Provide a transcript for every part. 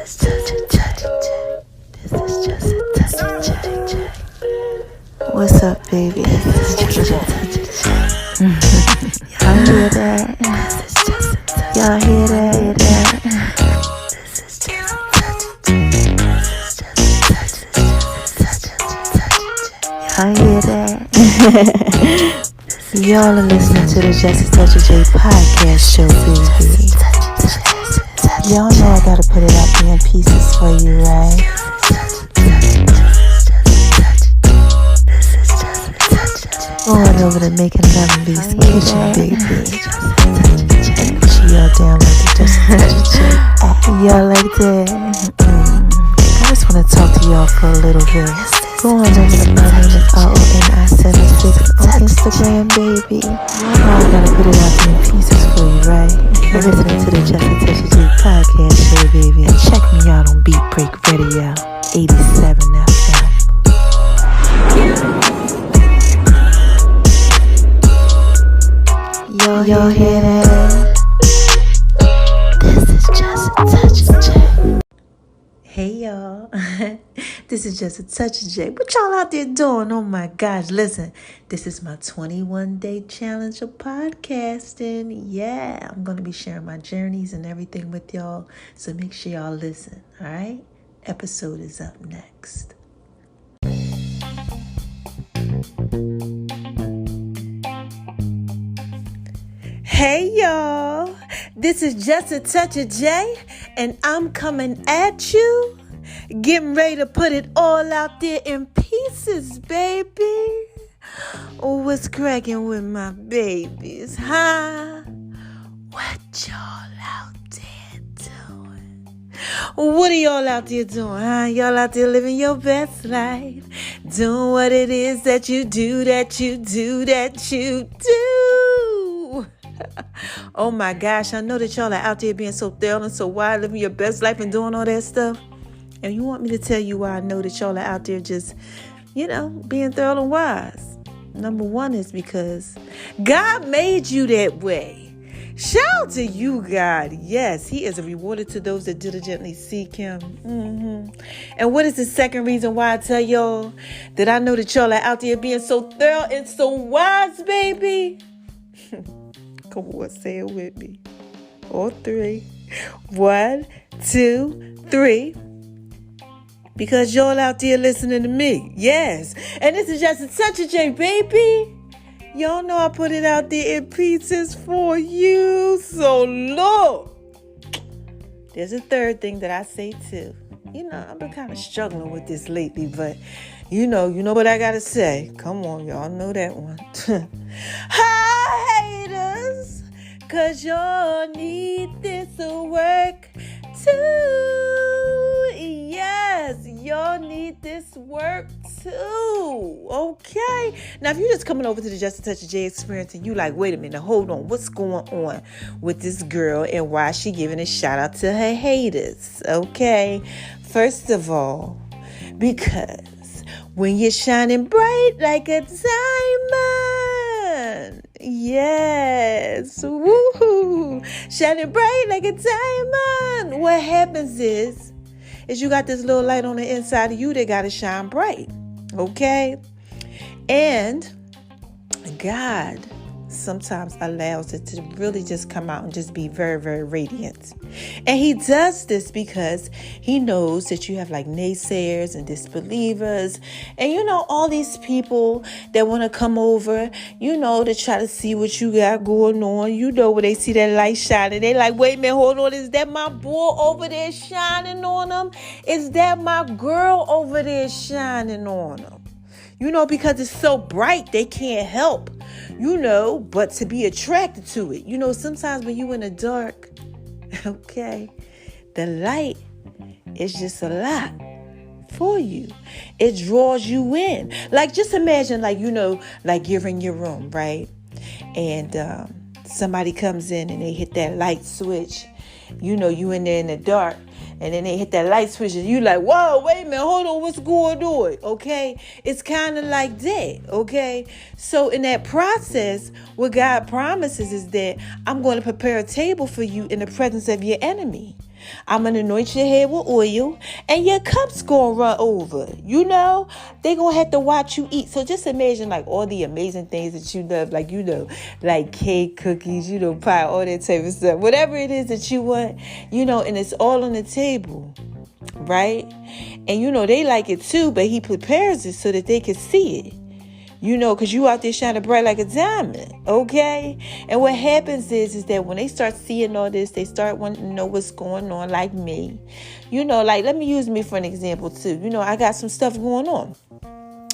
is just a touch. This is just a touch. What's up, baby? This is just a touch. Y'all hear that? Y'all hear that? This is just a touch. Y'all hear that? Y'all are listening to the Just a Touch of J podcast show, baby. Y'all know I gotta put it out there in pieces for you, right? Going over to making Lemon-B's kitchen, baby. Put y'all down like the Just a Touch of J. Y'all like that? I just wanna talk to y'all for a little bit. Go on over to my name is RONI76 on Instagram, baby. Y'all know I gotta put it out there in pieces for you, right? You're listening to the Just a Touch of J podcast show, baby. And check me out on Beat Break Radio, 87 FM. Y'all hear that? This is Just a Touch of J. Hey y'all, this is Just a Touch of J. What y'all out there doing? Oh my gosh, listen, this is my 21-day challenge of podcasting. Yeah, I'm going to be sharing my journeys and everything with y'all, so make sure y'all listen, all right? Episode is up next. Hey y'all, this is Just a Touch of J, and I'm coming at you, getting ready to put it all out there in pieces, baby. Oh, what's cracking with my babies, huh? What y'all out there doing? What are y'all out there doing, huh? Y'all out there living your best life, doing what it is that you do. Oh my gosh, I know that y'all are out there being so thorough and so wild, living your best life and doing all that stuff. And you want me to tell you why I know that y'all are out there just, being thorough and wise. Number one is because God made you that way. Shout out to you, God. Yes, He is a rewarder to those that diligently seek Him. And what is the second reason why I tell y'all that I know that y'all are out there being so thorough and so wise, baby? Come on, say it with me. All three. 1, 2, 3. Because y'all out there listening to me. Yes. And this is Just a Touch of J, baby. Y'all know I put it out there in pieces for you. So look. There's a third thing that I say too. I've been kind of struggling with this lately, but you know what I gotta say. Come on, y'all know that one. Hi, haters, 'cause y'all need this work too. Yes, y'all need this work too. Okay. Now, if you're just coming over to the Just a Touch of J experience and you like, wait a minute, hold on, what's going on with this girl and why is she giving a shout out to her haters? Okay. First of all, because when you're shining bright like a diamond, yes, woohoo, shining bright like a diamond, what happens is you got this little light on the inside of you that got to shine bright, okay? And God sometimes allows it to really just come out and just be very, very radiant. And He does this because He knows that you have like naysayers and disbelievers and all these people that want to come over, to try to see what you got going on. When they see that light shining, they like, wait a minute, hold on, is that my boy over there shining on them? Is that my girl over there shining on them? Because it's so bright, they can't help, but to be attracted to it. Sometimes when you in the dark, okay, the light is just a lot for you. It draws you in. Like, just imagine, like you're in your room, right? And somebody comes in and they hit that light switch. You in there in the dark. And then they hit that light switch and you like, whoa, wait a minute, hold on, what's going on? Okay, it's kind of like that, okay? So in that process, what God promises is that I'm going to prepare a table for you in the presence of your enemy. I'm going to anoint your head with oil, and your cup's going to run over. You know, they're going to have to watch you eat. So just imagine like all the amazing things that you love, like, you know, like cake, cookies, you know, pie, all that type of stuff. Whatever it is that you want, you know, and it's all on the table, right? And, you know, they like it too, but he prepares it so that they can see it. You know, because you out there shining bright like a diamond, okay? And what happens is that when they start seeing all this, they start wanting to know what's going on, like me. You know, like, let me use me for an example, too. You know, I got some stuff going on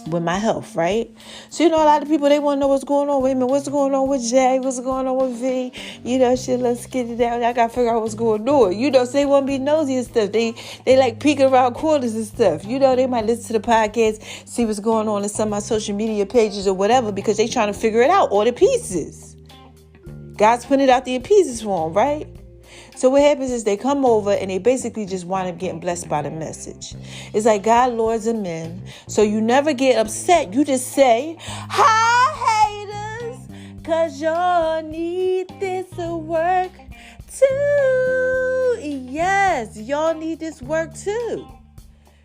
with my health, right? So, you know, a lot of people, they want to know what's going on with me. What's going on with Jay? What's going on with V? You know, shit, let's get it down. I got to figure out what's going on. You know, so they want to be nosy and stuff. They like peeking around corners and stuff. You know, they might listen to the podcast, see what's going on in some of my social media pages or whatever, because they trying to figure it out, all the pieces. God's putting it out there in pieces for them, right? So what happens is they come over and they basically just wind up getting blessed by the message. It's like God lords them in. So you never get upset. You just say, hi, haters, because y'all need this work too. Yes, y'all need this work too.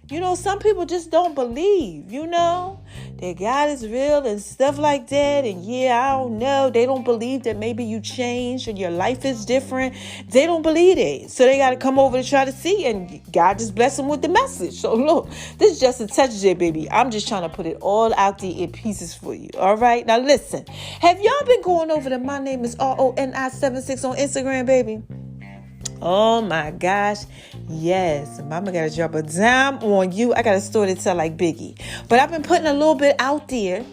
You know, some people just don't believe, you know, that God is real and stuff like that. And yeah, I don't know. They don't believe that maybe you changed and your life is different. They don't believe it. So they got to come over to try to see. And God just bless them with the message. So look, this is just a touch, J, baby. I'm just trying to put it all out there in pieces for you. All right. Now, listen, have y'all been going over to My Name is RONI76 on Instagram, baby? Oh my gosh. Yes. Mama gotta drop a dime on you. I got a story to tell like Biggie. But I've been putting a little bit out there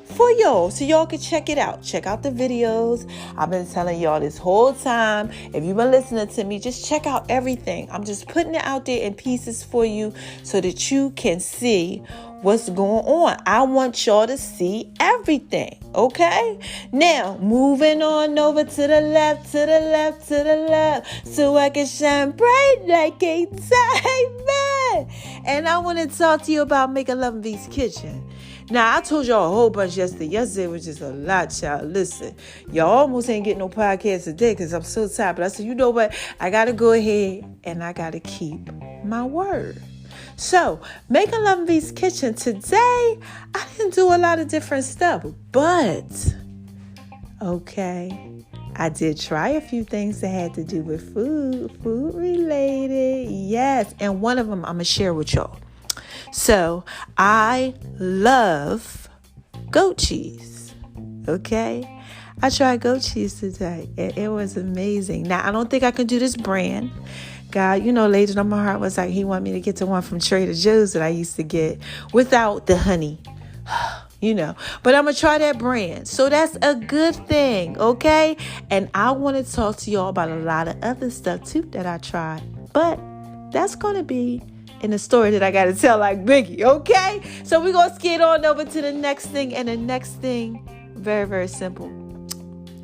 for y'all so y'all can check it out. Check out the videos. I've been telling y'all this whole time. If you've been listening to me, just check out everything. I'm just putting it out there in pieces for you so that you can see what's going on. I want y'all to see everything, okay? Now, moving on over to the left, to the left, to the left, so I can shine bright like a diamond. And I want to talk to you about Making Love in V's Kitchen. Now, I told y'all a whole bunch yesterday. Yesterday was just a lot, child. Listen, y'all almost ain't getting no podcast today because I'm so tired. But I said, you know what? I got to go ahead and I got to keep my word. So, Making Love in V's Kitchen today, I didn't do a lot of different stuff, but, okay, I did try a few things that had to do with food related, yes, and one of them I'm going to share with y'all. So, I love goat cheese, okay? I tried goat cheese today, and it was amazing. Now, I don't think I can do this brand. God, you know, laid it on my heart was like, he wanted me to get to one from Trader Joe's that I used to get without the honey, you know, but I'm going to try that brand. So that's a good thing. Okay. And I want to talk to y'all about a lot of other stuff too that I tried, but that's going to be in the story that I got to tell like Biggie. Okay. So we're going to skid on over to the next thing, and the next thing, very, very simple.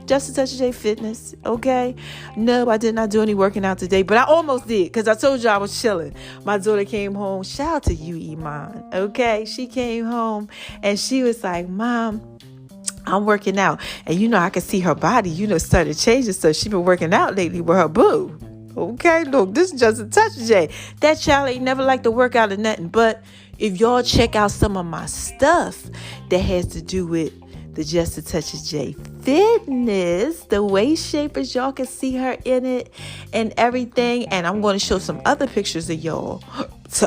Just a Touch of J Fitness, okay? No, I did not do any working out today, but I almost did because I told you I was chilling. My daughter came home. Shout out to you, Iman, okay? She came home and she was like, Mom, I'm working out. And, you know, I could see her body, you know, started changing. So she been working out lately with her boo. Okay, look, this is Just a Touch of J. That child ain't never liked to work out or nothing. But if y'all check out some of my stuff that has to do with the Just a Touch of J Fitness, the waist shapers, y'all can see her in it and everything. And I'm going to show some other pictures of y'all,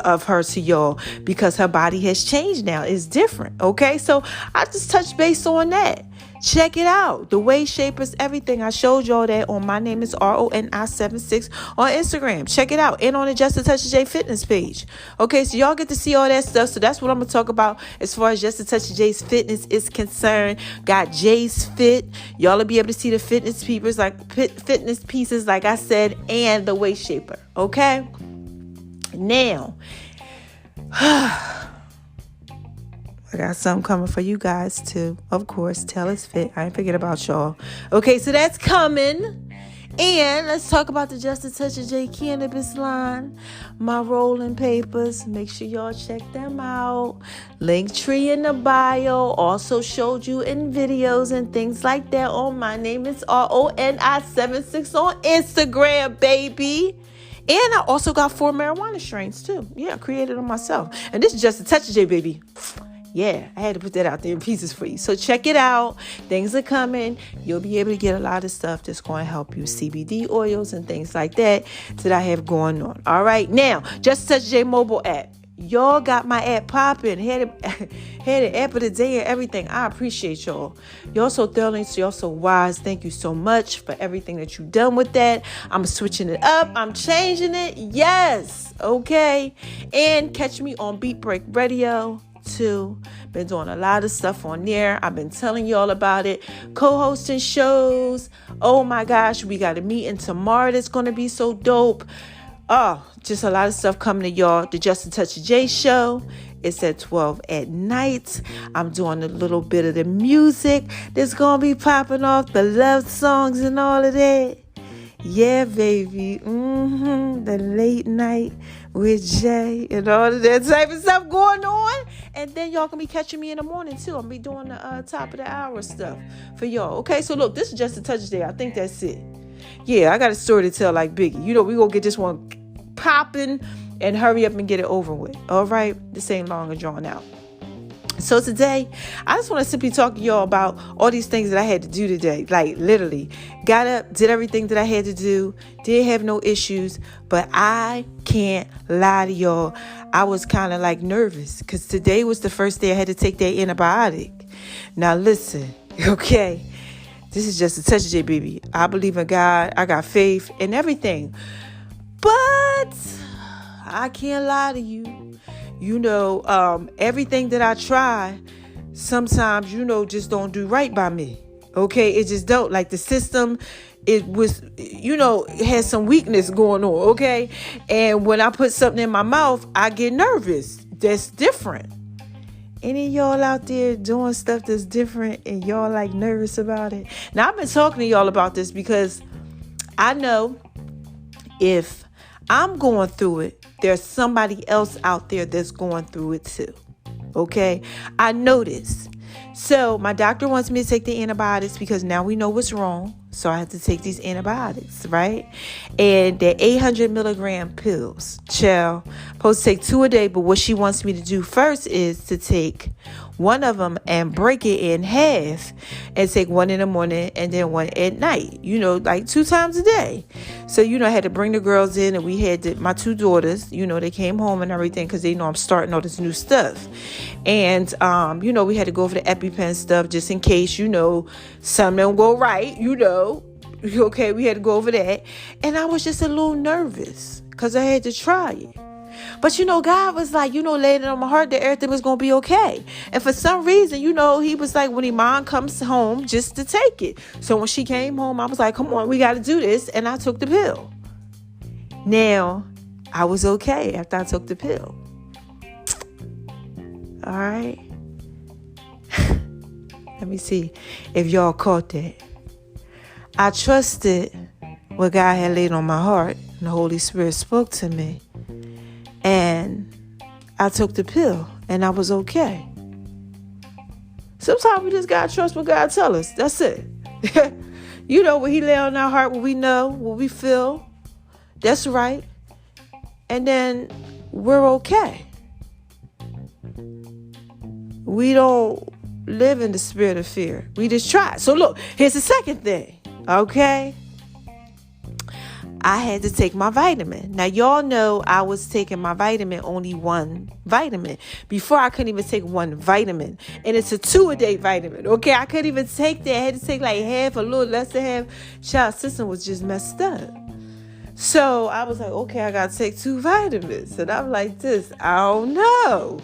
of her to y'all, because her body has changed now. It's different. Okay, so I just touched base on that. Check it out. The waist shapers, everything. I showed y'all that on My Name is RONI76 on Instagram. Check it out. And on the Just a Touch of J Fitness page. Okay, so y'all get to see all that stuff. So that's what I'm going to talk about as far as Just a Touch of J's Fitness is concerned. Got J's Fit. Y'all will be able to see the fitness pieces, like I said, and the waist shaper. Okay? Now, I got something coming for you guys too. Of course, Tell Us Fit. I ain't forget about y'all. Okay, so that's coming. And let's talk about the Just a Touch of J Cannabis line. My rolling papers. Make sure y'all check them out. Linktree in the bio. Also showed you in videos and things like that on My Name is RONI76 on Instagram, baby. And I also got 4 marijuana strains too. Yeah, I created them myself. And this is just a touch of J, baby. Yeah, I had to put that out there in pieces for you. So check it out. Things are coming. You'll be able to get a lot of stuff that's going to help you. CBD oils and things like that I have going on. All right. Now, Just a Touch J mobile app. Y'all got my app popping. Had an app of the day and everything. I appreciate y'all. Y'all so thorough. Y'all so wise. Thank you so much for everything that you've done with that. I'm switching it up. I'm changing it. Yes. Okay. And catch me on Beat Break Radio too. Been doing a lot of stuff on there. I've been telling y'all about it. Co-hosting shows. Oh my gosh. We got a meeting tomorrow that's going to be so dope. Oh, just a lot of stuff coming to y'all. The Just a Touch of J show. It's at 12 at night. I'm doing a little bit of the music that's going to be popping off. The love songs and all of that. Yeah, baby. The late night with Jay and all of that type of stuff going on. And then y'all can be catching me in the morning too. I'll be doing the top of the hour stuff for y'all. Okay, so look, this is Just a Touch of J. I think that's it. Yeah, I got a story to tell like Biggie. You know, we gonna get this one popping and hurry up and get it over with. All right? This ain't long and drawn out. So today, I just want to simply talk to y'all about all these things that I had to do today. Like literally, got up, did everything that I had to do, didn't have no issues, but I can't lie to y'all. I was kind of like nervous because today was the first day I had to take that antibiotic. Now listen, okay? This is Just a Touch of J, baby. I believe in God. I got faith and everything. But I can't lie to you. You know, everything that I try, sometimes, you know, just don't do right by me. Okay? It just don't. Like the system, it was, you know, it has some weakness going on. Okay? And when I put something in my mouth, I get nervous. That's different. Any of y'all out there doing stuff that's different and y'all like nervous about it? Now, I've been talking to y'all about this because I know if I'm going through it, there's somebody else out there that's going through it too. Okay? I know this. So my doctor wants me to take the antibiotics because now we know what's wrong. So I have to take these antibiotics, right? And they're 800 milligram pills. Child, supposed to take 2 a day. But what she wants me to do first is to take one of them and break it in half and take one in the morning and then one at night, you know, like 2 times a day. So, you know, I had to bring the girls in and we had my 2 daughters, you know, they came home and everything because they know I'm starting all this new stuff. And, you know, we had to go over the EpiPen stuff just in case, you know, something don't go right, you know. Okay, we had to go over that. And I was just a little nervous because I had to try it. But, you know, God was like, you know, laying it on my heart that everything was going to be okay. And for some reason, you know, he was like, when your mom comes home, just to take it. So when she came home, I was like, come on, we got to do this. And I took the pill. Now, I was okay after I took the pill. All right. Let me see if y'all caught that. I trusted what God had laid on my heart. And the Holy Spirit spoke to me. And I took the pill and I was okay. Sometimes we just got to trust what God tells us. That's it. You know, what he lay on our heart, what we know, what we feel. That's right. And then we're okay. We don't live in the spirit of fear. We just try. So look, here's the second thing. Okay. I had to take my vitamin. Now, y'all know I was taking my vitamin, only one vitamin. Before, I couldn't even take one vitamin. And it's a 2-a-day vitamin. Okay, I couldn't even take that. I had to take like half, a little less than half. Child system was just messed up. So I was like, okay, I got to take 2 vitamins. And I'm like this, I don't know.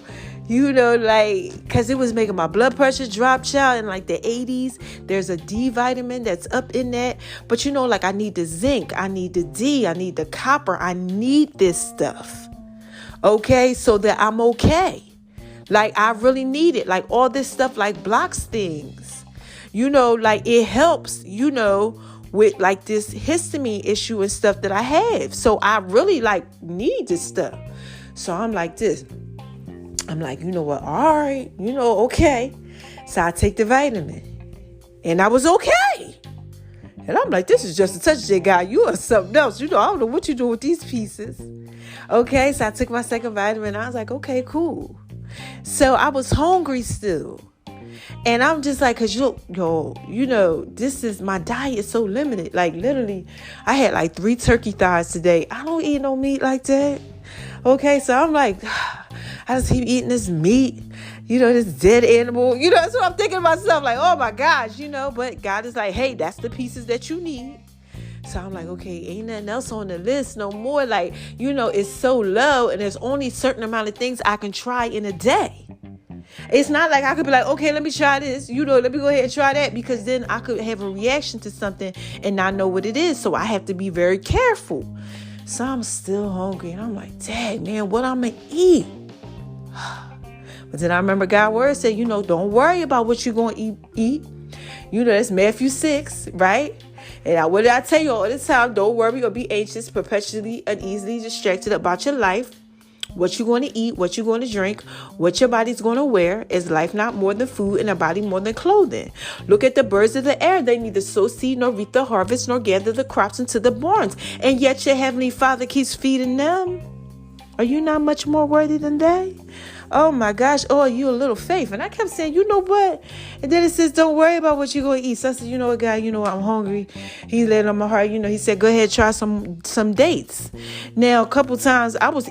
You know, like, because it was making my blood pressure drop, child, in like the 80s. There's a D vitamin that's up in that. But, you know, like I need the zinc. I need the D. I need the copper. I need this stuff. Okay, so that I'm okay. Like, I really need it. Like, all this stuff, like, blocks things. You know, like, it helps, you know, with, like, this histamine issue and stuff that I have. So I really, like, need this stuff. So I'm like this. I'm like, you know what? All right. You know, okay. So I take the vitamin. And I was okay. And I'm like, this is just a touch J guy. You are something else. I don't know what you do with these pieces. Okay, so I took my second vitamin. I was like, okay, cool. So I was hungry still. And I'm just like, cause this is, my diet is so limited. Like literally, I had like 3 turkey thighs today. I don't eat no meat like that. Okay, so I'm like, I just keep eating this meat, this dead animal. That's what I'm thinking to myself. Like, oh my gosh, but God is like, hey, that's the pieces that you need. So I'm like, okay, ain't nothing else on the list no more. Like, it's so low and there's only a certain amount of things I can try in a day. It's not like I could be like, okay, let me try this, let me go ahead and try that, because then I could have a reaction to something and not know what it is. So I have to be very careful. So I'm still hungry and I'm like, dang, man, what I'm going to eat? But then I remember God's word said, don't worry about what you're going to eat. That's Matthew 6, right? And what did I tell you all the time? Don't worry or be anxious, perpetually, uneasily distracted about your life. What you're going to eat, what you're going to drink, what your body's going to wear. Is life not more than food, and a body more than clothing? Look at the birds of the air. They neither sow seed nor reap the harvest nor gather the crops into the barns. And yet your heavenly Father keeps feeding them. Are you not much more worthy than they? Oh my gosh. Oh, you a little faith. And I kept saying, you know what? And then it says, don't worry about what you're going to eat. So I said, what, God, I'm hungry. He laid on my heart. He said, go ahead, try some dates. Now, a couple times I was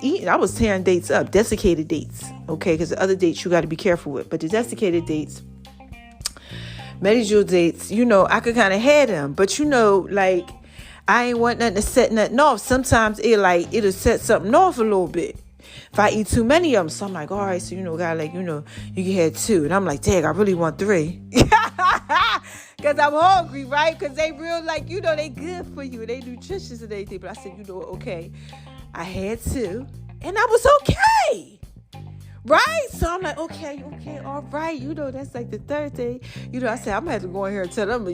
tearing dates up, desiccated dates. Okay. Because the other dates you got to be careful with. But the desiccated dates, Medjool dates, I could kind of have them. But like, I ain't want nothing to set nothing off. Sometimes it'll set something off a little bit if I eat too many of them. So I'm like, all right, so God, you can have 2. And I'm like, dang, I really want 3. Because I'm hungry, right? Because they real, they good for you. They nutritious and everything. But I said, okay, I had 2. And I was okay. Right? So I'm like, okay, all right. That's like the third thing. I said, I'm going to have to go in here and tell them,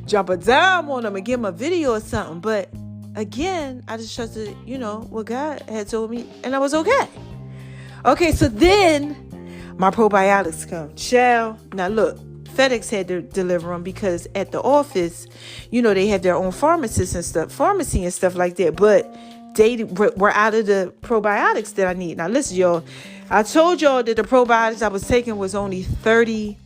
drop a dime on them and give them a video or something. But again, I just trusted, what God had told me, and I was okay. Okay, so then my probiotics come. Child. Now look, FedEx had to deliver them because at the office, they have their own pharmacy and stuff like that. But they were out of the probiotics that I need. Now listen, y'all. I told y'all that the probiotics I was taking was only 30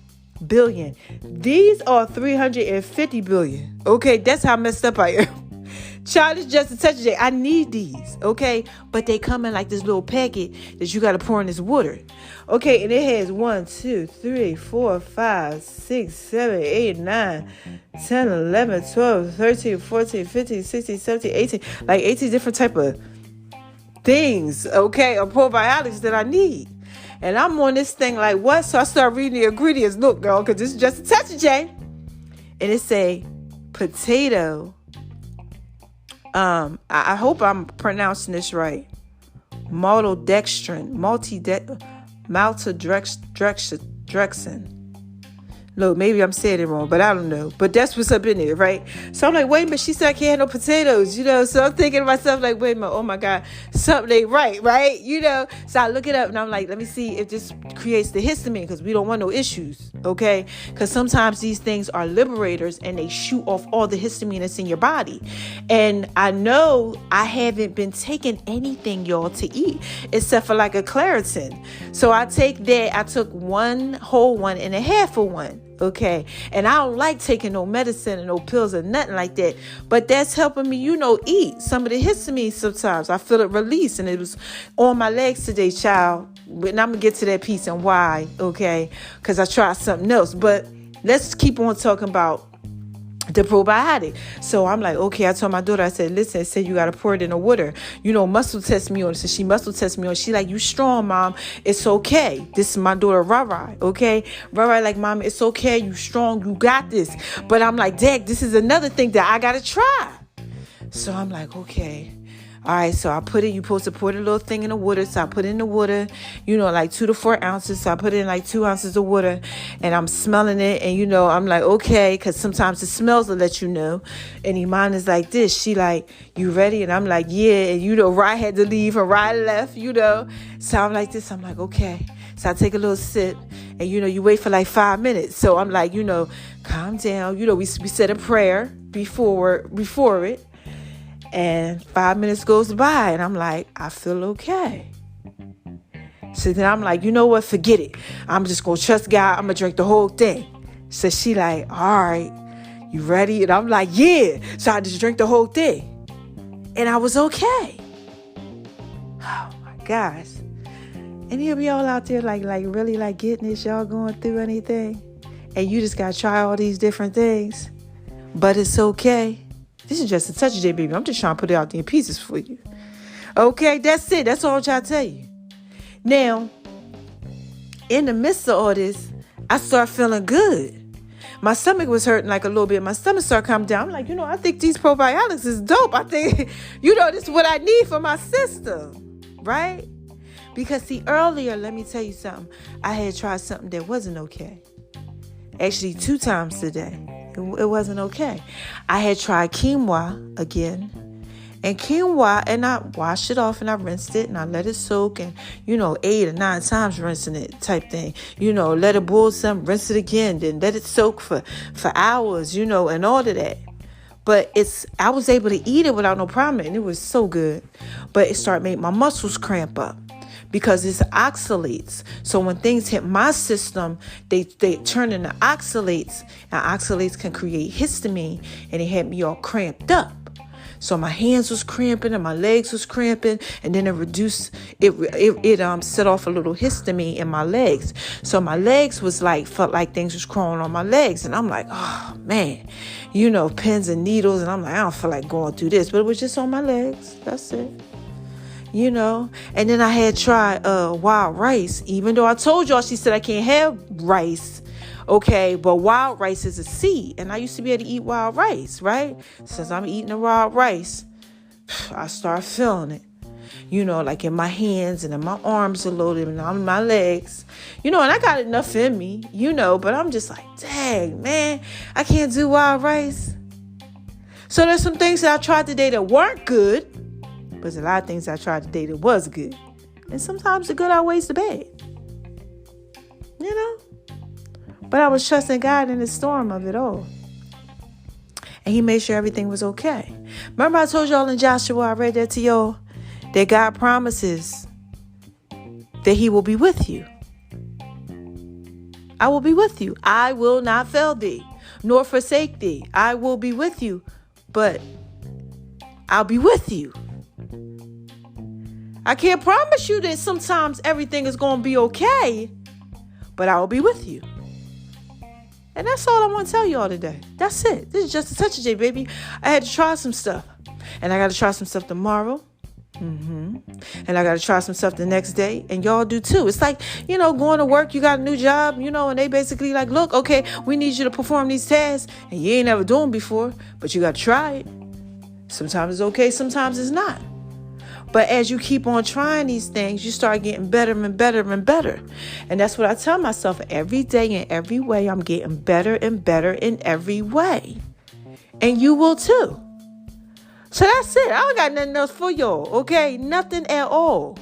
billion. These are 350 billion. Okay, that's how messed up I am. Child, is just a touch of it. I need these, okay? But they come in like this little packet that you got to pour in this water. Okay, and it has 1, 2, 3, 4, 5, 6, 7, 8, 9, 10, 11, 12, 13, 14, 15, 16, 17, 18. Like 18 different type of things, okay, or probiotics that I need. And I'm on this thing like, what? So I start reading the ingredients. Look, girl, because this is just a touch of J. And it say potato. I hope I'm pronouncing this right. Maltodextrin. Maltodextrin. Look, maybe I'm saying it wrong, but I don't know. But that's what's up in there, right? So I'm like, wait a minute. She said I can't have no potatoes, So I'm thinking to myself, like, wait a minute. Oh, my God. Something ain't right? So I look it up, and I'm like, let me see if this creates the histamine, because we don't want no issues, okay? Because sometimes these things are liberators, and they shoot off all the histamine that's in your body. And I know I haven't been taking anything, y'all, to eat, except for like a Claritin. So I take that. I took 1 whole 1 and a half of 1. Okay. And I don't like taking no medicine and no pills or nothing like that. But that's helping me, eat some of the histamine sometimes. I feel it release. And it was on my legs today, child. And I'm going to get to that piece and why. Okay. Because I tried something else. But let's keep on talking about the probiotic. So I'm like, okay, I told my daughter, I said, listen, it said you got to pour it in the water. Muscle test me on. So she muscle test me on. She like, you strong, Mom. It's okay. This is my daughter, Rara. Okay. Rara like, Mom, it's okay. You strong. You got this. But I'm like, Dad, this is another thing that I got to try. So I'm like, okay. All right, so I put it, you're supposed to pour the little thing in the water. So I put it in the water, like 2 to 4 ounces. So I put in like 2 ounces of water and I'm smelling it. And, I'm like, okay, because sometimes the smells will let you know. And Iman is like this. She like, you ready? And I'm like, yeah. And, Rye had to leave and Rye left, So I'm like this. I'm like, okay. So I take a little sip and, you wait for like 5 minutes. So I'm like, calm down. We said a prayer. before it. And 5 minutes goes by and I'm like, I feel okay. So then I'm like, you know what? Forget it. I'm just going to trust God. I'm going to drink the whole thing. So she like, all right, you ready? And I'm like, yeah. So I just drank the whole thing. And I was okay. Oh my gosh. Any of y'all out there like really like getting this, y'all going through anything? And you just got to try all these different things. But it's okay. This is just a touch of J, baby. I'm just trying to put it out there in pieces for you. Okay, that's it. That's all I'm trying to tell you. Now, in the midst of all this, I start feeling good. My stomach was hurting like a little bit. My stomach started coming down. I'm like, I think these probiotics is dope. I think, this is what I need for my system. Right? Because see, earlier, let me tell you something. I had tried something that wasn't okay. Actually, 2 times today. It wasn't okay. I had tried quinoa again. And quinoa, and I washed it off and I rinsed it and I let it soak and, 8 or 9 times rinsing it type thing. Let it boil some, rinse it again, then let it soak for hours, and all of that. But I was able to eat it without no problem and it was so good. But it started making my muscles cramp up. Because it's oxalates. So when things hit my system, they turn into oxalates. And oxalates can create histamine. And it had me all cramped up. So my hands was cramping and my legs was cramping. And then it set off a little histamine in my legs. So my legs felt like things was crawling on my legs. And I'm like, oh man, pins and needles. And I'm like, I don't feel like going through this. But it was just on my legs. That's it. And then I had tried wild rice, even though I told y'all, she said I can't have rice. Okay, but wild rice is a seed. And I used to be able to eat wild rice, right? Since I'm eating the wild rice, I start feeling it. Like in my hands and in my arms a little bit and on my legs. And I got enough in me, but I'm just like, dang, man, I can't do wild rice. So there's some things that I tried today that weren't good. But there's a lot of things I tried today that was good. And sometimes the good outweighs the bad. But I was trusting God in the storm of it all. And he made sure everything was okay. Remember I told y'all in Joshua, I read that to y'all, that God promises that he will be with you. I will be with you. I will not fail thee, nor forsake thee. I will be with you, but I'll be with you. I can't promise you that sometimes everything is going to be okay, but I will be with you. And that's all I want to tell y'all today. That's it. This is just a touch of J, baby. I had to try some stuff. And I got to try some stuff tomorrow. And I got to try some stuff the next day. And y'all do too. It's like, going to work, you got a new job, and they basically like, look, okay, we need you to perform these tasks. And you ain't never doing them before, but you got to try it. Sometimes it's okay, sometimes it's not. But as you keep on trying these things, you start getting better and better and better. And that's what I tell myself every day in every way. I'm getting better and better in every way. And you will too. So that's it. I don't got nothing else for y'all. Okay? Nothing at all.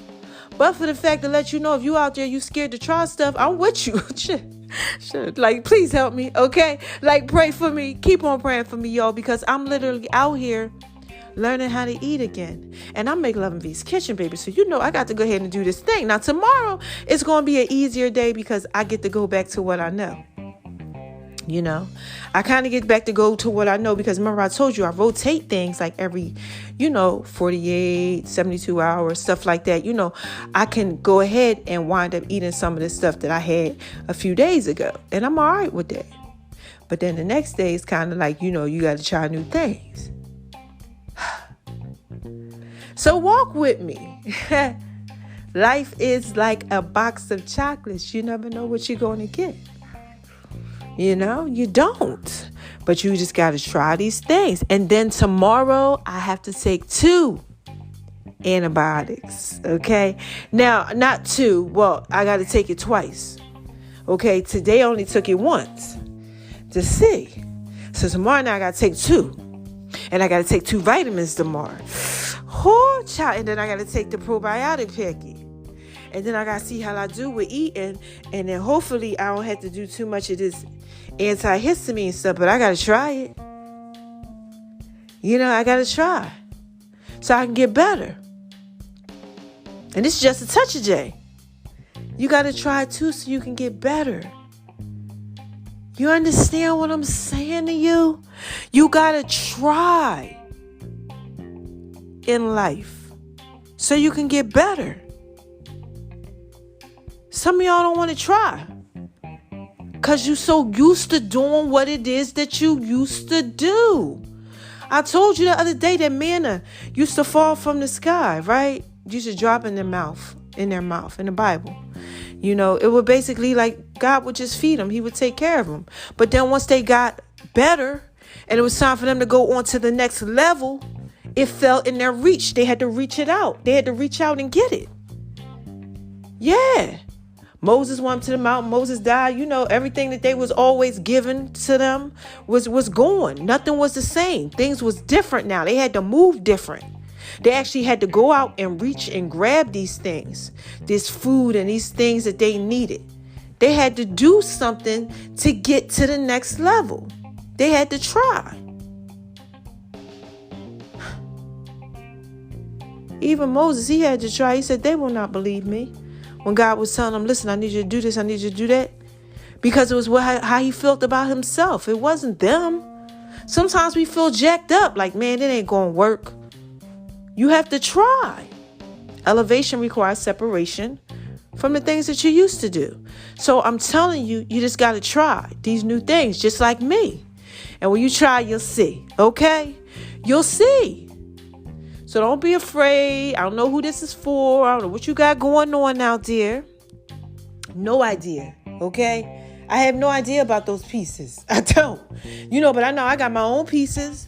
But for the fact to let you know if you out there, you scared to try stuff, I'm with you. Shit. Like, please help me. Okay? Like, pray for me. Keep on praying for me, y'all, because I'm literally out here learning how to eat again. And I'm making Love and V's Kitchen, baby. So, I got to go ahead and do this thing. Now, tomorrow, it's going to be an easier day because I get to go back to what I know. I kind of get back to go to what I know because remember I told you I rotate things like every, 48, 72 hours, stuff like that. I can go ahead and wind up eating some of the stuff that I had a few days ago. And I'm all right with that. But then the next day is kind of like, you got to try new things. So walk with me. Life is like a box of chocolates. You never know what you're going to get. You don't. But you just got to try these things. And then tomorrow I have to take 2 antibiotics. Okay. Now, not 2. Well, I got to take it twice. Okay. Today I only took it once to see. So tomorrow now I got to take 2. And I got to take 2 vitamins tomorrow. Oh, child. And then I got to take the probiotic packet. And then I got to see how I do with eating. And then hopefully I don't have to do too much of this antihistamine stuff. But I got to try it. I got to try so I can get better. And this is just a touch of J. You got to try too so you can get better. You understand what I'm saying to you? You got to try in life so you can get better. Some of y'all don't want to try because you're so used to doing what it is that you used to do. I told you the other day that manna used to fall from the sky, right? Used to drop in their mouth, in the Bible. It would basically like God would just feed them. He would take care of them. But then once they got better and it was time for them to go on to the next level, it fell in their reach. They had to reach it out. They had to reach out and get it. Yeah. Moses went to the mountain. Moses died. Everything that they was always given to them was gone. Nothing was the same. Things was different now. They had to move different. They actually had to go out and reach and grab these things, this food and these things that they needed. They had to do something to get to the next level. They had to try. Even Moses, he had to try. He said, they will not believe me. When God was telling him, listen, I need you to do this, I need you to do that. Because it was how he felt about himself. It wasn't them. Sometimes we feel jacked up like, man, it ain't going to work. You have to try. Elevation requires separation from the things that you used to do. So I'm telling you, you just got to try these new things, just like me. And when you try, you'll see. Okay? You'll see. So don't be afraid. I don't know who this is for. I don't know what you got going on out there. No idea. Okay? I have no idea about those pieces. I don't. But I know I got my own pieces.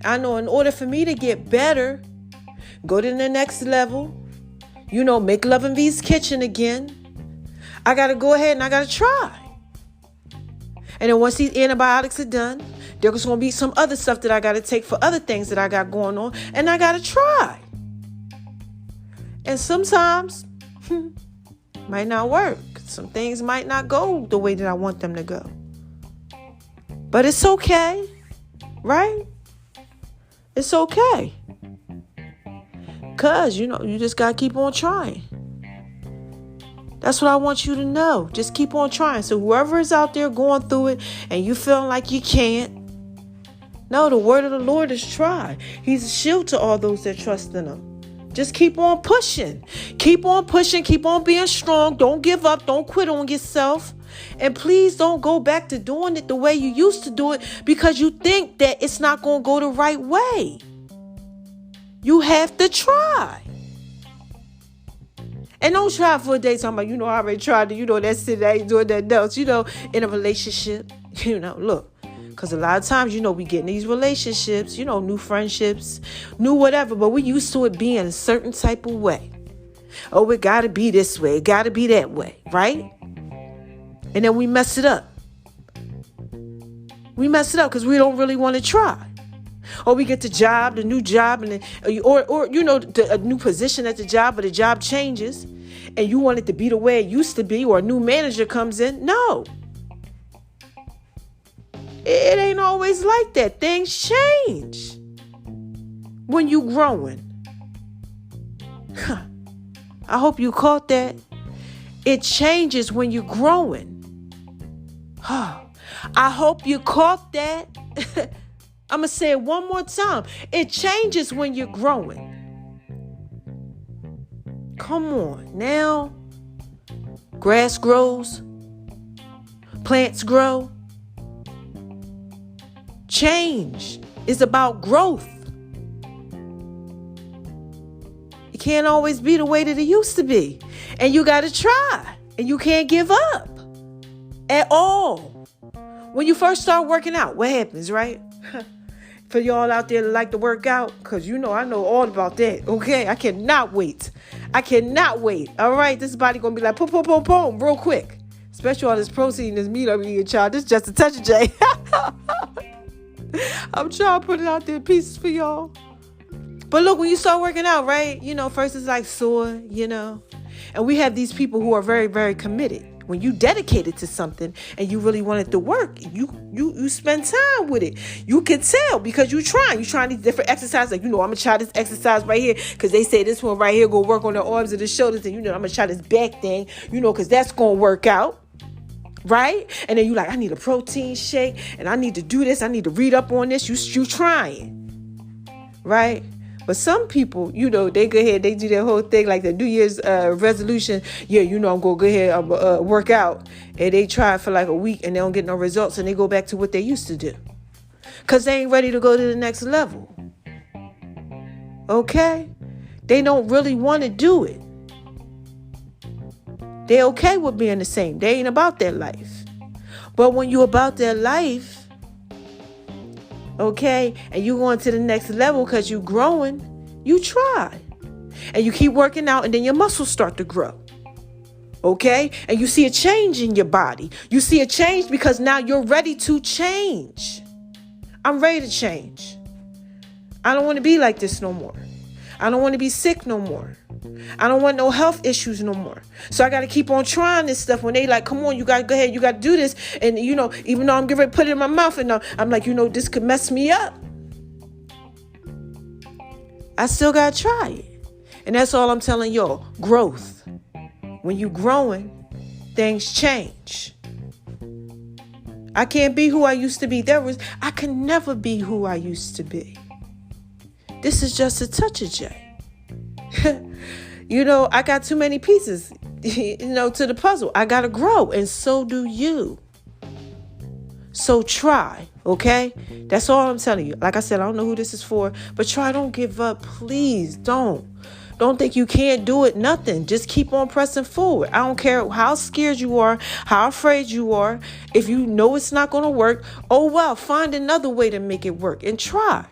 I know in order for me to get better, go to the next level, make Love and V's Kitchen again, I got to go ahead and I got to try. And then once these antibiotics are done, there's going to be some other stuff that I got to take for other things that I got going on. And I got to try. And sometimes might not work. Some things might not go the way that I want them to go. But it's okay. Right? It's okay. Because, you just got to keep on trying. That's what I want you to know. Just keep on trying. So whoever is out there going through it and you feeling like you can't, no, the word of the Lord is try. He's a shield to all those that trust in him. Just keep on pushing. Keep on pushing. Keep on being strong. Don't give up. Don't quit on yourself. And please don't go back to doing it the way you used to do it because you think that it's not going to go the right way. You have to try. And don't try for a day talking about, I already tried to, that's it, I ain't doing that else. In a relationship, look. Because a lot of times, we get in these relationships, new friendships, new whatever. But we used to it being a certain type of way. Oh, it got to be this way. It got to be that way. Right? And then we mess it up. We mess it up because we don't really want to try. Or we get the new job, and a new position at the job, but the job changes, and you want it to be the way it used to be, or a new manager comes in. No. It ain't always like that. Things change when you growing. I hope you caught that. It changes when you're growing. I hope you caught that. I'm going to say it one more time. It changes when you're growing. Come on now. Grass grows. Plants grow. Change is about growth. It can't always be the way that it used to be. And you got to try. And you can't give up at all. When you first start working out, what happens, right? For y'all out there that like to work out, because I know all about that. Okay, I cannot wait. All right, this body gonna be like boom, boom, boom, boom, real quick. Especially all this protein, this meat over here, child. This is just a touch of J. I'm trying to put it out there in pieces for y'all. But look, when you start working out, right? First it's like sore, And we have these people who are very, very committed. When you dedicated to something and you really want it to work, you spend time with it. You can tell because you're trying these different exercises. Like, I'm going to try this exercise right here because they say this one right here go work on the arms and the shoulders. And, I'm going to try this back thing, because that's going to work out. Right? And then you like, I need a protein shake and I need to do this. I need to read up on this. You trying. Right? But some people, they go ahead, they do their whole thing like the New Year's resolution. Yeah, I'm going to go ahead and work out. And they try it for like a week and they don't get no results. And they go back to what they used to do. Because they ain't ready to go to the next level. Okay? They don't really want to do it. They okay with being the same. They ain't about their life. But when you about their life, okay, and you going to the next level because you growing, you try. And you keep working out and then your muscles start to grow. Okay? And you see a change in your body. You see a change because now you're ready to change. I'm ready to change. I don't want to be like this no more. I don't want to be sick no more. I don't want no health issues no more. So I got to keep on trying this stuff when they like, come on, you got to go ahead. You got to do this. And, even though I'm getting ready to put it in my mouth and I'm like, this could mess me up. I still got to try it. And that's all I'm telling y'all. Growth. When you growing, things change. I can't be who I used to be. I can never be who I used to be. This is just a touch of J. I got too many pieces, to the puzzle. I got to grow, and so do you. So try, okay? That's all I'm telling you. Like I said, I don't know who this is for, but try. Don't give up. Please don't. Don't think you can't do it. Nothing. Just keep on pressing forward. I don't care how scared you are, how afraid you are. If you know it's not going to work, oh, well, find another way to make it work and try.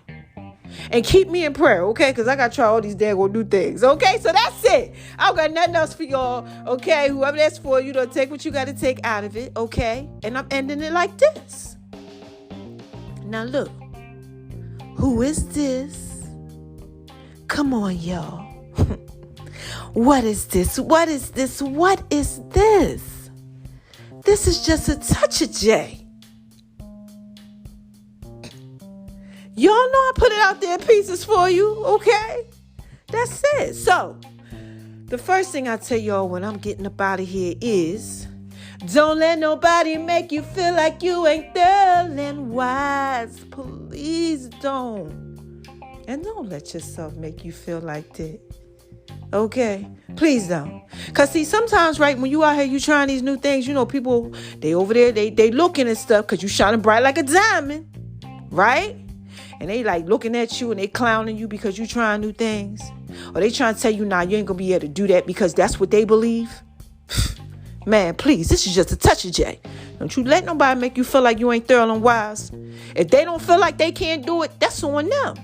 And keep me in prayer, okay? Because I got to try all these daggone new things, okay? So that's it. I don't got nothing else for y'all, okay? Whoever that's for, take what you got to take out of it, okay? And I'm ending it like this. Now, look. Who is this? Come on, y'all. What is this? What is this? What is this? This is just a touch of J. Y'all know I put it out there in pieces for you, okay? That's it. So, the first thing I tell y'all when I'm getting up out of here is, don't let nobody make you feel like you ain't thorough and wise. Please don't. And don't let yourself make you feel like that. Okay? Please don't. Because see, sometimes, right, when you out here, you trying these new things, people, they over there, they looking and stuff because you shining bright like a diamond. Right? And they like looking at you and they clowning you because you trying new things. Or they trying to tell you, nah, you ain't going to be able to do that because that's what they believe. Man, please, this is just a touch of J. Don't you let nobody make you feel like you ain't thorough and wise. If they don't feel like they can't do it, that's on them.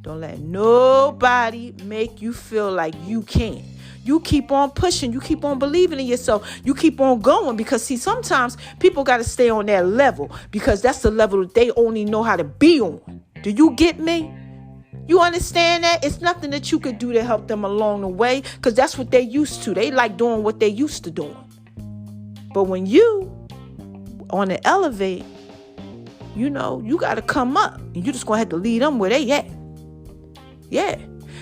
Don't let nobody make you feel like you can't. You keep on pushing. You keep on believing in yourself. You keep on going because, see, sometimes people got to stay on that level because that's the level that they only know how to be on. Do you get me? You understand that? It's nothing that you could do to help them along the way because that's what they used to. They like doing what they used to doing. But when you on the elevate, you got to come up. And you just going to have to lead them where they at. Yeah.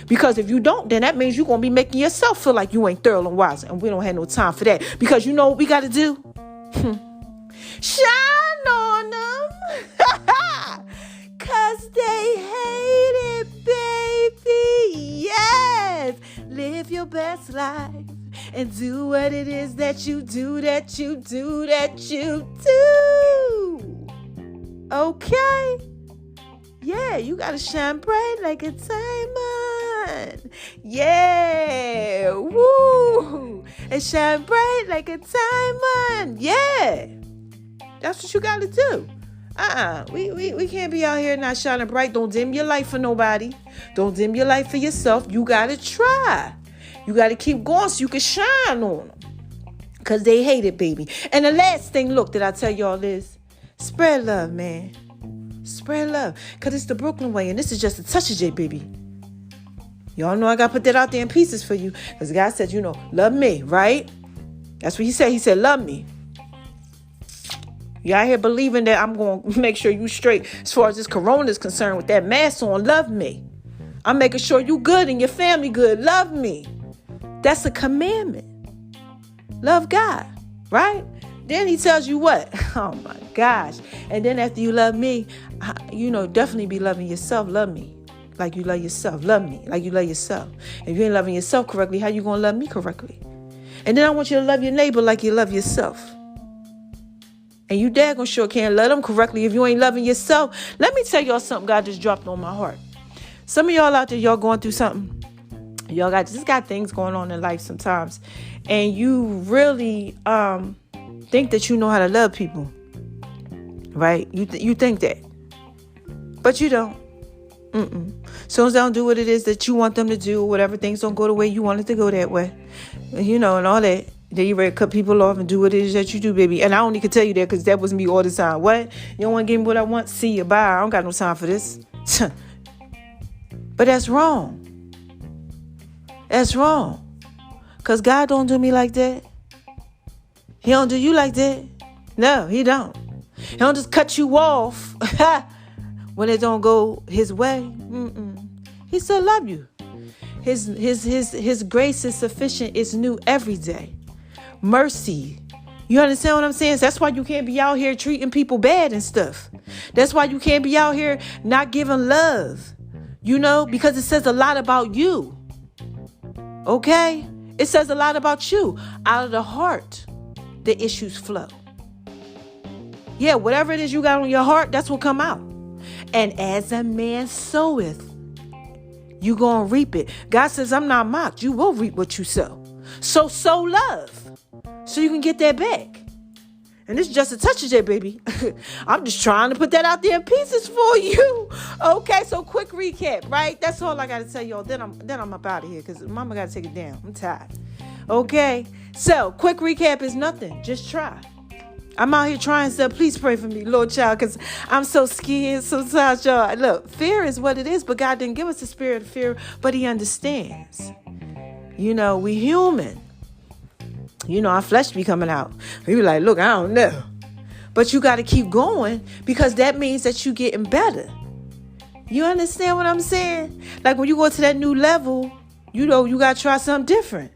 Because if you don't, then that means you're going to be making yourself feel like you ain't thorough and wise. And we don't have no time for that. Because you know what we got to do? Shine on them. Because they hate it, baby. Yes. Live your best life. And do what it is that you do, that you do, that you do. Okay? Yeah, you got to shine bright like a diamond. Yeah. Woo. And shine bright like a diamond. Yeah. That's what you got to do. We can't be out here not shining bright. Don't dim your light for nobody. Don't dim your light for yourself. You got to try. You got to keep going so you can shine on them. Because they hate it, baby. And the last thing, look, that I tell y'all is, spread love, man. Spread love. Because it's the Brooklyn way. And this is just a touch of J, baby. Y'all know I got to put that out there in pieces for you. Because God said, love me, right? That's what he said. He said, love me. You out here believing that I'm going to make sure you straight as far as this corona is concerned with that mask on. Love me. I'm making sure you good and your family good. Love me. That's a commandment. Love God, right? Then he tells you what? Oh my gosh. And then after you love me, definitely be loving yourself. Love me like you love yourself. Love me like you love yourself. If you ain't loving yourself correctly, how you going to love me correctly? And then I want you to love your neighbor like you love yourself. And you daggone sure can't love them correctly if you ain't loving yourself. Let me tell y'all something God just dropped on my heart. Some of y'all out there, y'all going through something. Y'all got things going on in life sometimes. And you really think that you know how to love people. Right? You think that. But you don't. So don't do what it is that you want them to do. Whatever, things don't go the way you want it to go that way. And all that. Then you ready to cut people off and do what it is that you do, baby. And I only can tell you that because that was me all the time. What? You don't want to give me what I want? See you. Bye. I don't got no time for this. But that's wrong. That's wrong. Because God don't do me like that. He don't do you like that. No, he don't. He don't just cut you off when it don't go his way. He still love you. His grace is sufficient. It's new every day. Mercy. You understand what I'm saying? That's why you can't be out here treating people bad and stuff. That's why you can't be out here not giving love. Because it says a lot about you. Okay? It says a lot about you. Out of the heart, the issues flow. Yeah, whatever it is you got on your heart, that's what come out. And as a man soweth, you gonna reap it. God says, I'm not mocked. You will reap what you sow. So sow love. So you can get that back. And this is just a touch of that, baby. I'm just trying to put that out there in pieces for you. Okay, so quick recap, right? That's all I got to tell y'all. Then I'm up out of here because mama got to take it down. I'm tired. Okay, so quick recap is nothing. Just try. I'm out here trying stuff. Please pray for me, Lord child, because I'm so scared sometimes, y'all. Look, fear is what it is, but God didn't give us the spirit of fear, but he understands. We human. Our flesh be coming out. We be like, look, I don't know. But you got to keep going because that means that you getting better. You understand what I'm saying? Like when you go to that new level, you got to try something different.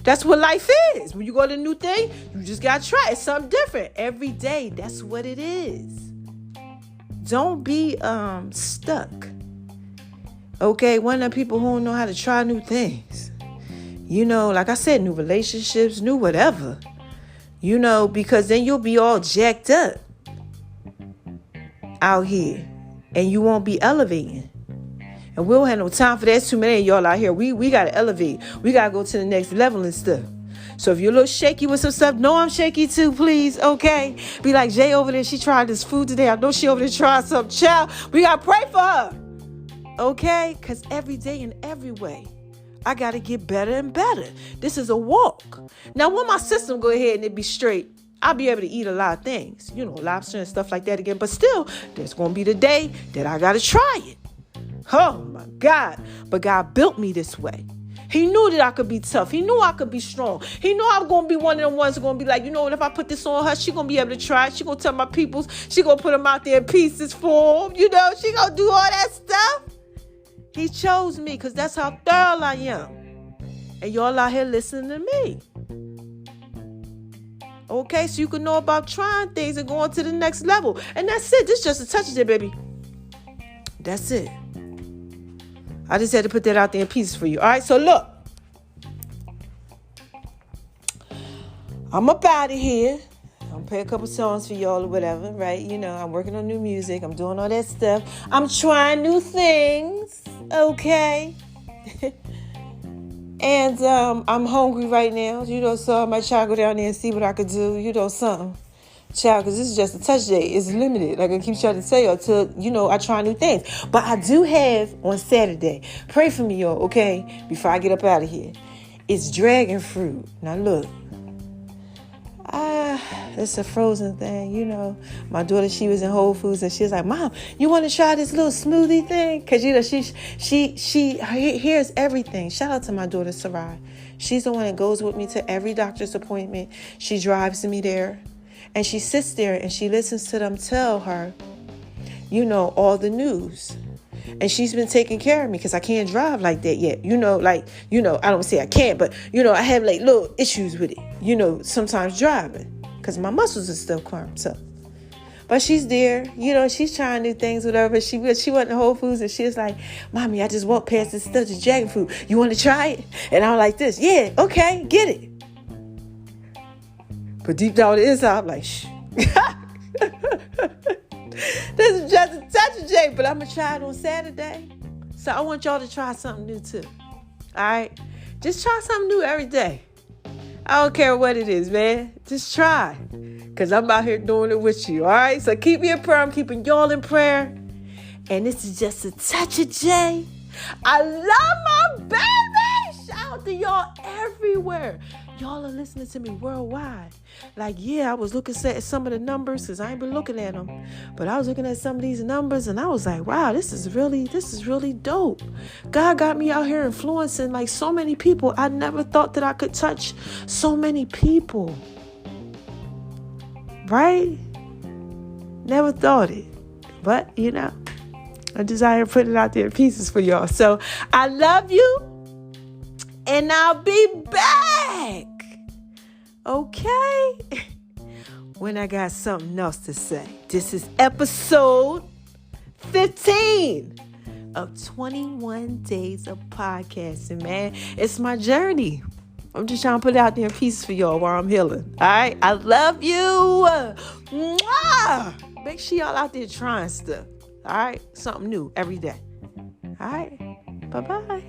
That's what life is. When you go to a new thing, you just got to try it. Something different every day. That's what it is. Don't be stuck. Okay? One of the people who don't know how to try new things. Like I said, new relationships, new whatever. Because then you'll be all jacked up out here. And you won't be elevating. And we don't have no time for that. Too many of y'all out here. We got to elevate. We got to go to the next level and stuff. So if you're a little shaky with some stuff, know I'm shaky too, please. Okay? Be like Jay over there. She tried this food today. I know she over there tried something. Child, we got to pray for her. Okay? Because every day and every way, I got to get better and better. This is a walk. Now, when my system go ahead and it be straight, I'll be able to eat a lot of things. Lobster and stuff like that again. But still, there's going to be the day that I got to try it. Oh, my God. But God built me this way. He knew that I could be tough. He knew I could be strong. He knew I was going to be one of them ones who going to be like, if I put this on her, she going to be able to try it. She going to tell my peoples. She going to put them out there in pieces for them. She going to do all that stuff. He chose me because that's how thorough I am. And y'all out here listening to me. Okay, so you can know about trying things and going to the next level. And that's it. This is just a touch of it, baby. That's it. I just had to put that out there in pieces for you. All right, so look. I'm up out of here. I'm going to play a couple songs for y'all or whatever, right? I'm working on new music. I'm doing all that stuff. I'm trying new things, okay? And I'm hungry right now, so I might try to go down there and see what I could do, something. Child, because this is just a touch day. It's limited. Like I keep trying to tell you until, I try new things. But I do have on Saturday. Pray for me, y'all, okay? Before I get up out of here. It's dragon fruit. Now, look. it's a frozen thing, you know. My daughter, she was in Whole Foods and she was like, Mom, you want to try this little smoothie thing? Because, you know, she hears everything. Shout out to my daughter, Sarai. She's the one that goes with me to every doctor's appointment. She drives me there. And she sits there and she listens to them tell her, you know, all the news. And she's been taking care of me because I can't drive like that yet. You know, like, you know, I don't say I can't, but, you know, I have like little issues with it, you know, sometimes driving because my muscles are still cramped up. But she's there, you know, she's trying new things, whatever. She went to Whole Foods and she was like, Mommy, I just walked past this Sturgis Dragon food. You want to try it? And I'm like this. Yeah, okay, get it. But deep down inside, I'm like, shh. This is just a touch of J, but I'm going to try it on Saturday. So I want y'all to try something new too. All right? Just try something new every day. I don't care what it is, man. Just try. Because I'm out here doing it with you. All right? So keep me in prayer. I'm keeping y'all in prayer. And this is just a touch of J. I love my baby. Shout out to y'all everywhere. Y'all are listening to me worldwide. Like, yeah, I was looking at some of the numbers because I ain't been looking at them. But I was looking at some of these numbers and I was like, wow, this is really dope. God got me out here influencing like so many people. I never thought that I could touch so many people. Right? Never thought it. But, you know, I desire putting it out there in pieces for y'all. So I love you. And I'll be back. Okay? When I got something else to say. This is episode 15 of 21 days of podcasting, man. It's my journey. I'm just trying to put it out there in pieces for y'all while I'm healing. All right? I love you. Mwah! Make sure y'all out there trying stuff. All right? Something new every day. All right? Bye-bye.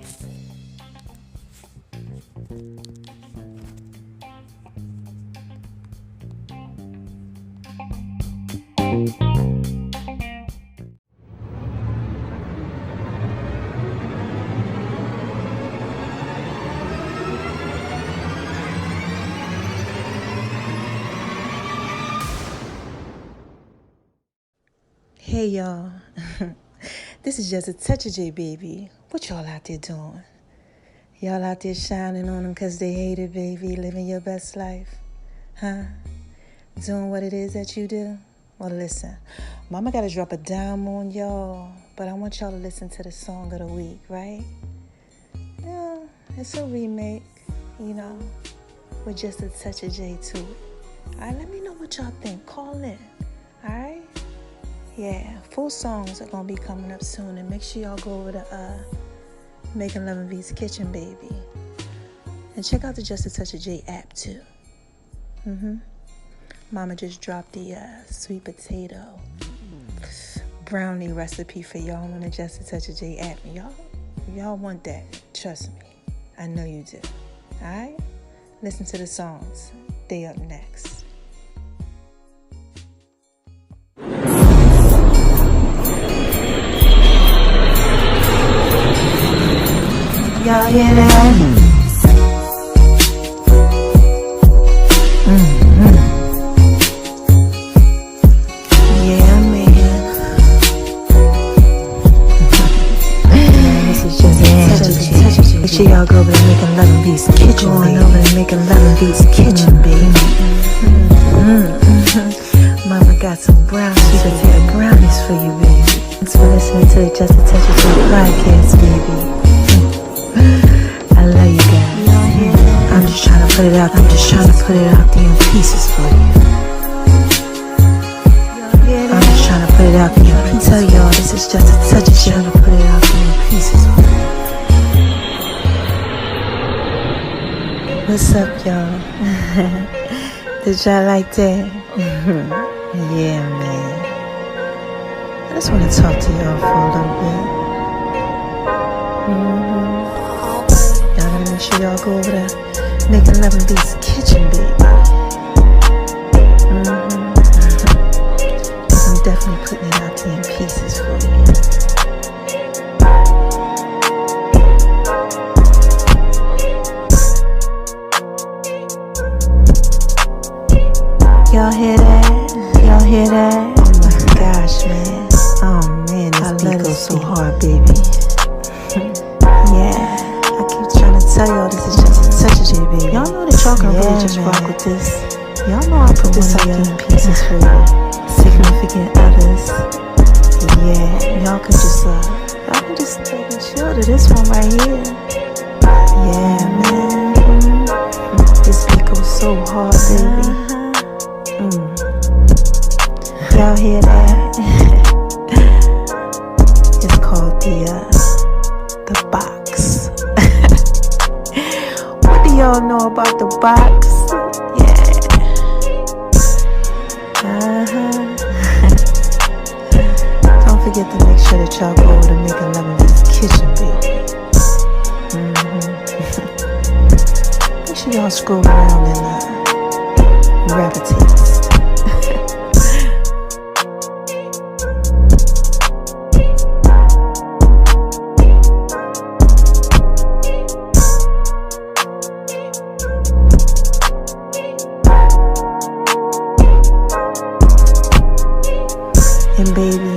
Hey y'all, this is just a touch of J, baby. What y'all out there doing? Y'all out there shining on them because they hate it, baby, living your best life, huh? Doing what it is that you do? Well, listen, Mama got to drop a dime on y'all, but I want y'all to listen to the song of the week, right? Yeah, it's a remake, you know, with just a touch of J to it. All right, let me know what y'all think. Call in, all right? Yeah, full songs are going to be coming up soon, and make sure y'all go over to Making Love and V's Kitchen, baby. And check out the Just a Touch of J app, too. Mama just dropped the sweet potato brownie recipe for y'all on the Just a Touch of J app. And y'all want that. Trust me. I know you do. All right? Listen to the songs. They up next. Y'all hear that? Yeah, man. This is just a touch of J. Make sure y'all go over to Making Love and V's Kitchen, baby. Over to Making Love and V's Kitchen, baby. Mama got some brownies. She could take brownies for you, baby. Thanks for listening to the Just a Touch of J podcast, baby. I love you guys. I'm just trying to put it out. I'm just trying to put it out there in pieces for you. I'm just trying to put it out there. I tell y'all this is just a touch of trying to put it out there in pieces for you. What's up, y'all? Did y'all like that? Yeah, man. I just want to talk to y'all for a little bit. Y'all gotta make sure y'all go over there Making Love and V's Kitchen, baby. I'm definitely putting it out there in pieces for you. Y'all hear that? Y'all hear that? Oh my gosh, man. Oh man, this beat goes so hard, baby. Yeah, I keep trying to tell y'all this is just a touch of J, baby. Y'all know that y'all can really just rock with this. Y'all know I put this out in pieces for you. Significant others. Yeah, y'all can just take a chill to this one right here. Yeah, man. This beat goes so hard, baby. Y'all hear that? It's called the box. What do y'all know about the box? Yeah. Don't forget to make sure that y'all go over to Making Love in V's Kitchen, baby. Make sure y'all scroll around and gravitate. And baby,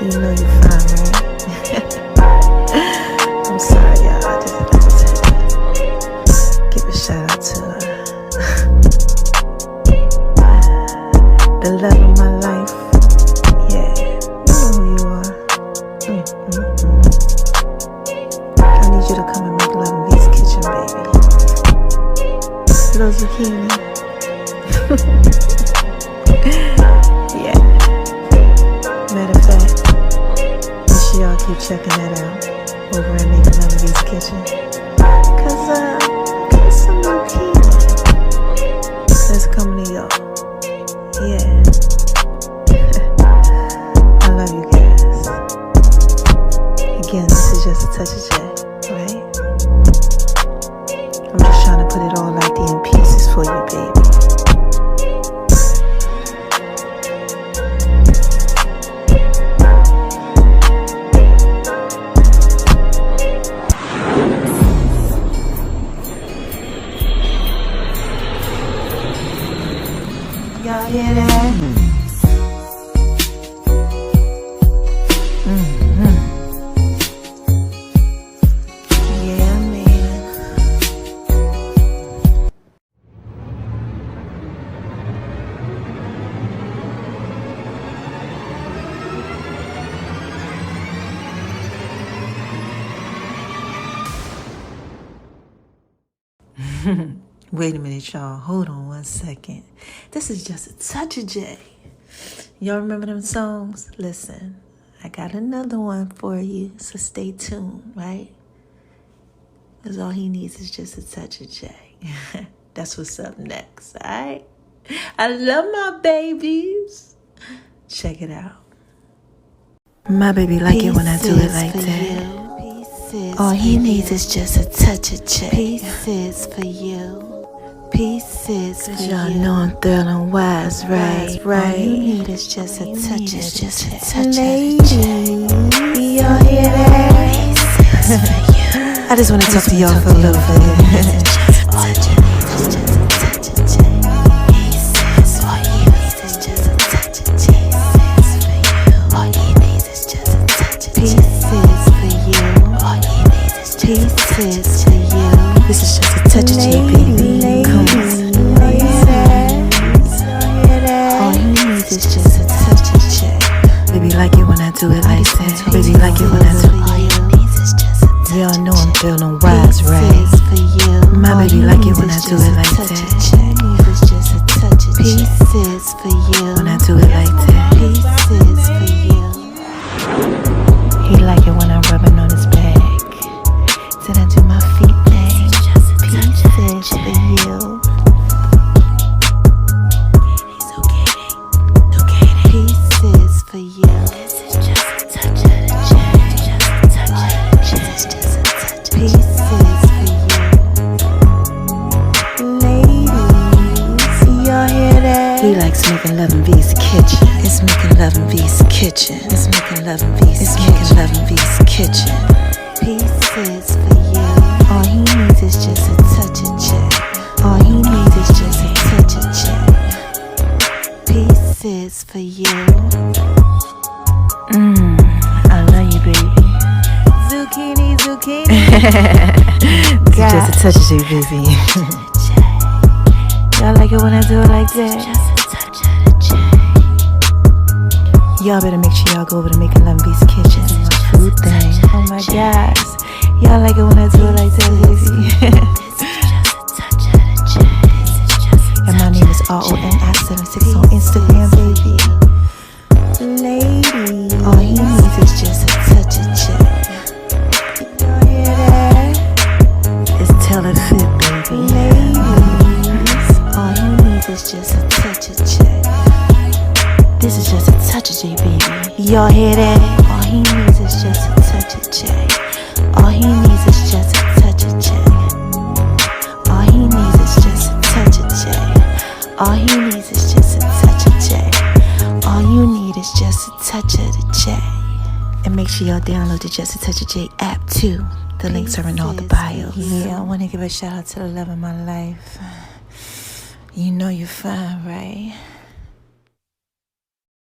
you know you're fine, right? I'm sorry, y'all. I just had to give a shout out to the love of my life. Yeah, you know who you are. I need you to come and make love in V's Kitchen, baby. Little zucchini. Yeah. Matter of fact, make sure y'all keep checking that out over at Making Love in V's Kitchen. Cause got some new healing that's coming to y'all. Yeah. I love you guys. Again, this is just a touch of J, right? I'm just trying to put it all out there in pieces for you, baby. Y'all hear that? Yeah, man. Wait a minute, y'all. Hold on one second. This is just a touch of J. Y'all remember them songs? Listen, I got another one for you, so stay tuned, right? Because all he needs is just a touch of J. That's what's up next, all right? I love my babies. Check it out. My baby like it when I do it like that. All he needs is just a touch of J. Pieces for you. Pieces for you. Y'all know I'm thrilling wise, right? All you need is just a touch of J. Ladies, y'all hear that? I just want to talk to y'all for a little bit. Pieces for you. This is just a touch of J, baby. Come on. All you need is just a touch of J. Baby, like it when I do it like that. Baby, like it when I do it. Y'all know I'm feeling wise, right? My baby like it when I do it like that. Pieces for you. When I do it like that. Pieces for you. He like it when I'm rubbing on his back. Then I do my feet thing. Pieces for you. Pieces for you. This is just a touch of the J. Pieces for you. Ladies, y'all hear that? He likes Making Love in V's Kitchen. It's Making Love in V's Kitchen. kitchen. It's making love in V's. It's making love in V's kitchen. Pieces for you. All he needs is just a touch of check. All he needs is just a touch of check. Pieces for you. I love you, baby. Zucchini, zucchini. It's just a touch of J, baby. Y'all like it when I do it like that? Y'all better make sure y'all go over to Making Love in V's kitchen. It's my food thing. Oh my gosh. Y'all like it when I do it like that, baby? And my name is RONI76 on Instagram, baby. Lady, all he needs is just a touch of check. Y'all hear that? It's tell it fit, baby. Ladies, all he needs is just a touch of check. This is just a touch of J, baby. Y'all hear that? All he needs is just a touch of J. All he needs is just a touch of J. All he needs is just a touch of J. All he needs is just a touch of J. All you need is just a touch of the J. And make sure y'all download the Just a Touch of J app too. The links are in all the bios. Yeah, I want to give a shout out to the love of my life. You know you're fine, right?